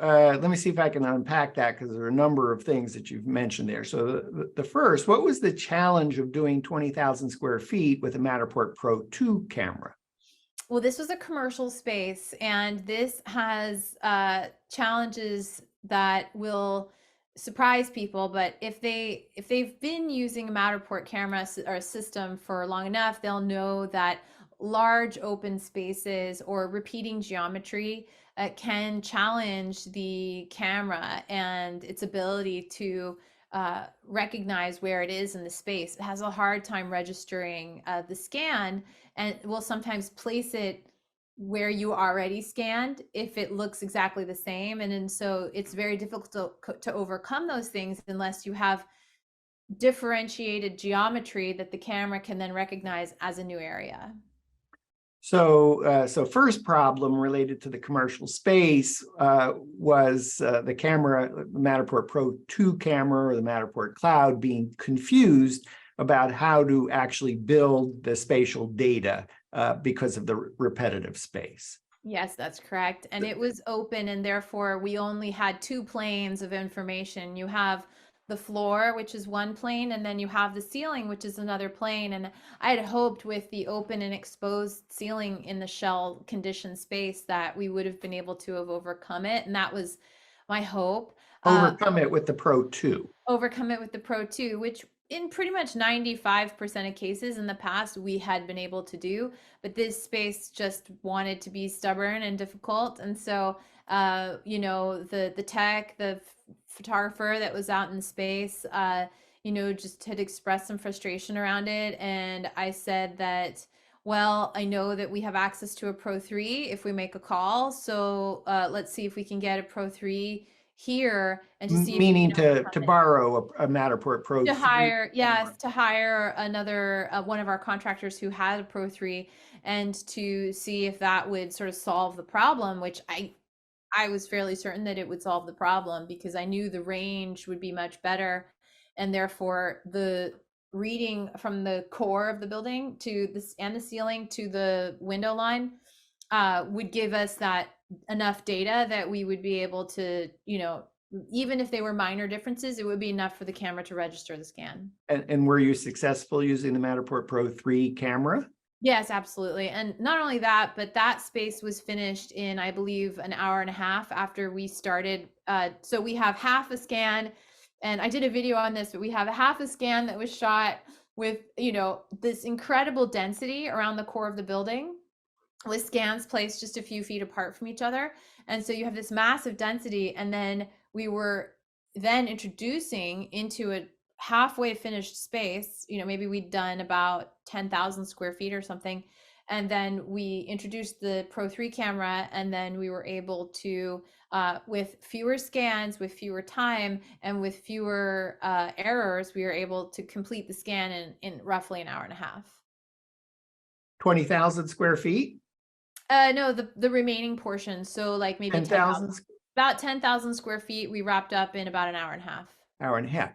let me see if I can unpack that, because there are a number of things that you've mentioned there. So the first, what was the challenge of doing 20,000 square feet with a Matterport Pro2 camera? Well, this was a commercial space, and this has challenges that will surprise people. But if they've been using a Matterport camera or a system for long enough, they'll know that large open spaces or repeating geometry can challenge the camera and its ability to recognize where it is in the space. It has a hard time registering the scan, and will sometimes place it where you already scanned if it looks exactly the same. And so it's very difficult to overcome those things unless you have differentiated geometry that the camera can then recognize as a new area. So first problem related to the commercial space was the camera, the Matterport Pro2 camera or the Matterport Cloud, being confused about how to actually build the spatial data because of the repetitive space. Yes, that's correct. And it was open, and therefore we only had two planes of information. You have the floor, which is one plane, and then you have the ceiling, which is another plane. And I had hoped with the open and exposed ceiling in the shell conditioned space that we would have been able to have overcome it. And that was my hope. Overcome it with the Pro2. Overcome it with the Pro2, which in pretty much 95% of cases in the past we had been able to do, but this space just wanted to be stubborn and difficult. And so you know, the tech, the photographer that was out in space, you know, just had expressed some frustration around it. And I said that, well, I know that we have access to a Pro3 if we make a call, so let's see if we can get a Pro3 here, and to see meaning if to borrow a Matterport Pro3. to hire, yes, to hire another one of our contractors who had a Pro3, and to see if that would sort of solve the problem, which I was fairly certain that it would solve the problem, because I knew the range would be much better, and therefore the reading from the core of the building to this and the ceiling to the window line would give us that enough data that we would be able to, you know, even if they were minor differences, it would be enough for the camera to register the scan. And were you successful using the Matterport Pro3 camera? Yes, absolutely. And not only that, but that space was finished in, I believe, an hour and a half after we started. So we have half a scan, and I did a video on this, but we have a half a scan that was shot with, you know, this incredible density around the core of the building, with scans placed just a few feet apart from each other. And so you have this massive density, and then we were then introducing into a halfway finished space, you know, maybe we'd done about 10,000 square feet or something. And then we introduced the Pro3 camera, and then we were able to, with fewer scans, with fewer time, and with fewer errors, we were able to complete the scan in roughly an hour and a half. 20,000 square feet? No, the remaining portion. So like maybe 10,000? about 10,000 square feet, we wrapped up in about an hour and a half. Hour and a half.